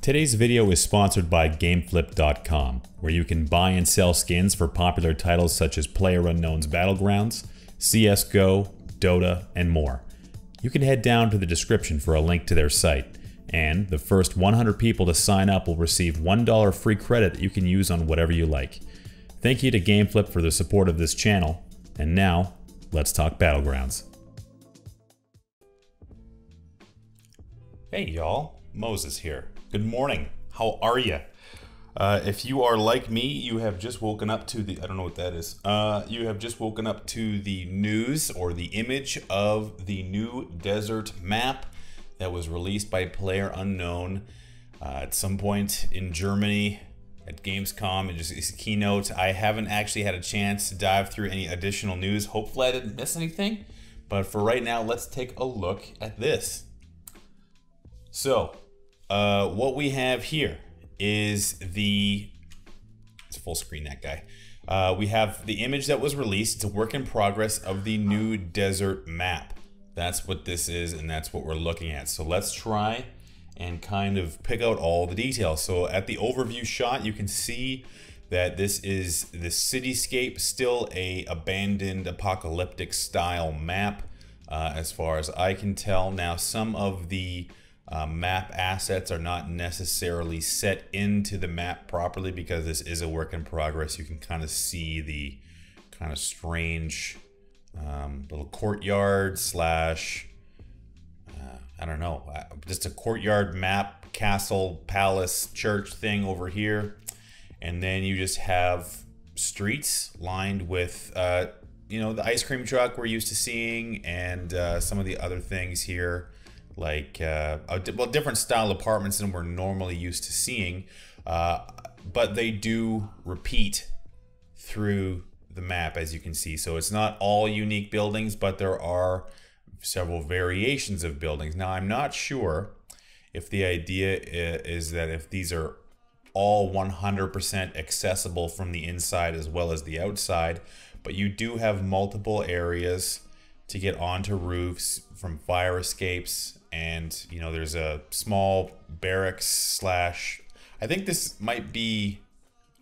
Today's video is sponsored by GameFlip.com, where you can buy and sell skins for popular titles such as Playerunknowns Battlegrounds, CSGO, Dota, and more. You can head down to the description for a link to their site, and the first 100 people to sign up will receive $1 free credit that you can use on whatever you like. Thank you to GameFlip for the support of this channel, and now, let's talk Battlegrounds. Hey y'all, Moses here. Good morning. How are you? If you are like me, you have just woken up to the, I don't know what that is. You have just woken up to the news or the image of the new desert map that was released by Playerunknown at some point in Germany at Gamescom. It's a keynote. I haven't actually had a chance to dive through any additional news. Hopefully I didn't miss anything. But for right now, let's take a look at this. So, what we have here is it's full screen, that guy. We have the image that was released. It's a work in progress of the new desert map. That's what this is, and that's what we're looking at. So let's try and kind of pick out all the details. So at the overview shot, you can see that this is the cityscape, still a abandoned apocalyptic style map, as far as I can tell. Now, some of the map assets are not necessarily set into the map properly because this is a work in progress. You can kind of see the kind of strange little courtyard slash, I don't know, just a courtyard map, castle, palace, church thing over here. And then you just have streets lined with, you know, the ice cream truck we're used to seeing and some of the other things here. Like well, different style apartments than we're normally used to seeing, but they do repeat through the map, as you can see. So it's not all unique buildings, but there are several variations of buildings. Now, I'm not sure if the idea is that if these are all 100% accessible from the inside as well as the outside, but you do have multiple areas to get onto roofs from fire escapes. And, you know, there's a small barracks slash, I think this might be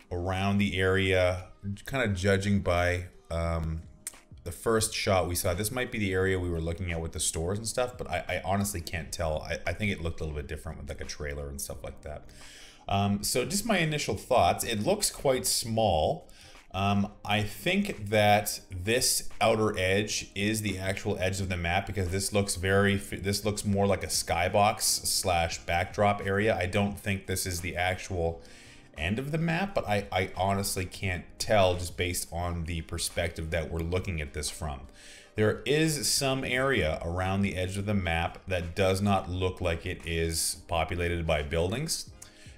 around the area, kind of judging by the first shot we saw. This might be the area we were looking at with the stores and stuff, but I honestly can't tell. I think it looked a little bit different with like a trailer and stuff like that. So just my initial thoughts, it looks quite small. I think that this outer edge is the actual edge of the map because this looks more like a skybox slash backdrop area. I don't think this is the actual end of the map, but I honestly can't tell just based on the perspective that we're looking at this from. There is some area around the edge of the map that does not look like it is populated by buildings.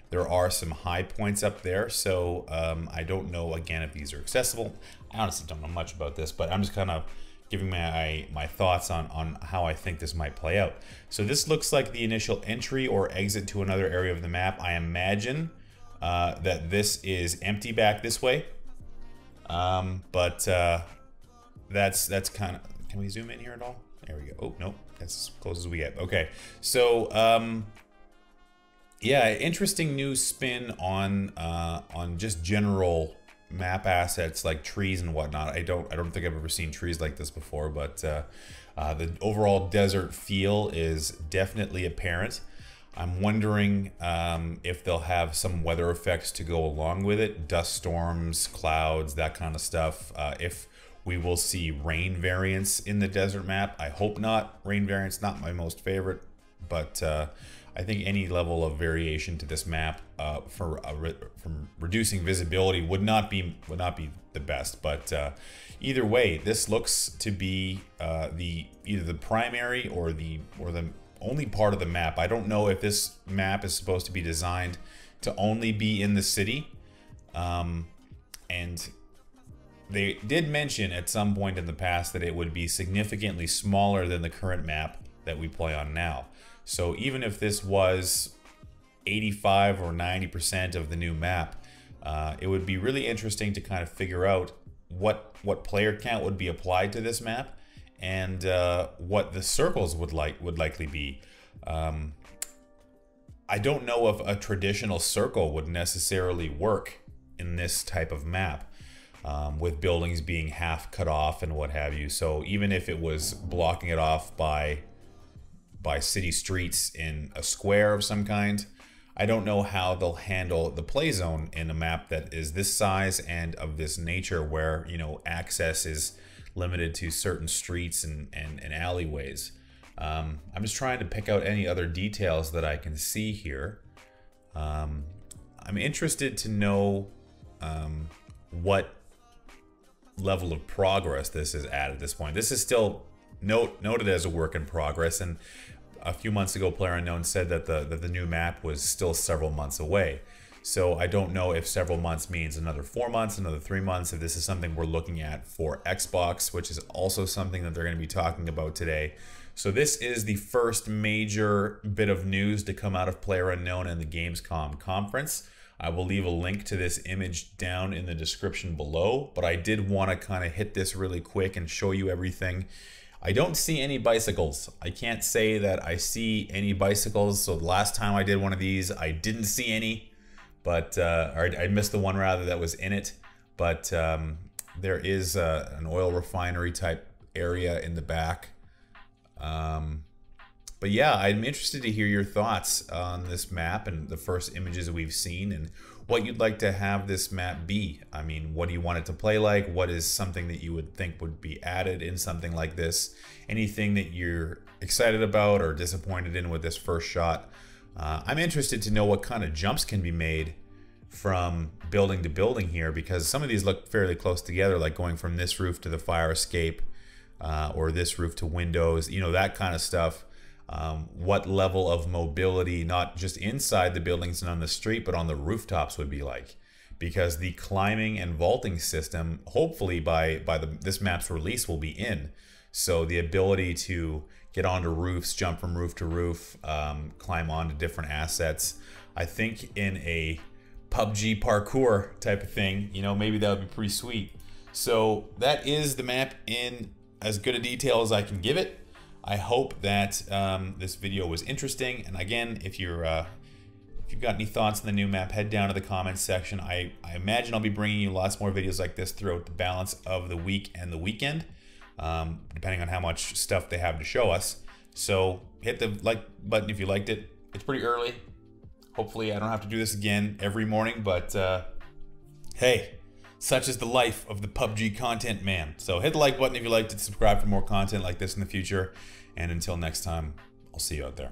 There are some high points up there, so I don't know, again, if these are accessible. I honestly don't know much about this, but I'm just kind of giving my thoughts on how I think this might play out. So this looks like the initial entry or exit to another area of the map. I imagine that this is empty back this way, but that's kind of, can we zoom in here at all? There we go. Oh, nope, that's as close as we get. Okay, so yeah, interesting new spin on just general map assets like trees and whatnot. I don't think I've ever seen trees like this before, but the overall desert feel is definitely apparent. I'm wondering if they'll have some weather effects to go along with it, dust storms, clouds, that kind of stuff. If we will see rain variants in the desert map, I hope not. Rain variants not my most favorite, but I think any level of variation to this map from reducing visibility would not be the best. But either way, this looks to be either the primary or the only part of the map. I don't know if this map is supposed to be designed to only be in the city, and they did mention at some point in the past that it would be significantly smaller than the current map that we play on now. So even if this was 85 or 90% of the new map, it would be really interesting to kind of figure out what player count would be applied to this map and what the circles would likely be. I don't know if a traditional circle would necessarily work in this type of map, with buildings being half cut off and what have you. So even if it was blocking it off by city streets in a square of some kind, I don't know how they'll handle the play zone in a map that is this size and of this nature, where, you know, access is limited to certain streets and alleyways. I'm just trying to pick out any other details that I can see here. I'm interested to know what level of progress this is at this point. This is still noted as a work in progress, and a few months ago Playerunknowns said that the new map was still several months away. So I don't know if several months means another 4 months, another 3 months, if this is something we're looking at for Xbox, which is also something that they're going to be talking about today. So this is the first major bit of news to come out of Playerunknown and the Gamescom conference. I will leave a link to this image down in the description below, but I did want to kind of hit this really quick and show you everything. I don't see any bicycles. I can't say that I see any bicycles. So the last time I did one of these, I didn't see any, but or I missed the one rather that was in it. But there is an oil refinery type area in the back. But yeah, I'm interested to hear your thoughts on this map and the first images we've seen, and what you'd like to have this map be. I mean, what do you want it to play like? What is something that you would think would be added in something like this? Anything that you're excited about or disappointed in with this first shot? I'm interested to know what kind of jumps can be made from building to building here, because some of these look fairly close together, like going from this roof to the fire escape, or this roof to windows, you know, that kind of stuff. What level of mobility, not just inside the buildings and on the street, but on the rooftops would be like, because the climbing and vaulting system, hopefully by this map's release, will be in. So the ability to get onto roofs, jump from roof to roof, climb onto different assets, I think in a PUBG parkour type of thing, you know, maybe that would be pretty sweet. So that is the map in as good a detail as I can give it. I hope that this video was interesting, and again, if you've got any thoughts on the new map, head down to the comments section. I imagine I'll be bringing you lots more videos like this throughout the balance of the week and the weekend, depending on how much stuff they have to show us. So hit the like button if you liked it. It's pretty early. Hopefully I don't have to do this again every morning, but hey, such is the life of the PUBG content man. So hit the like button if you liked it, subscribe for more content like this in the future, and until next time, I'll see you out there.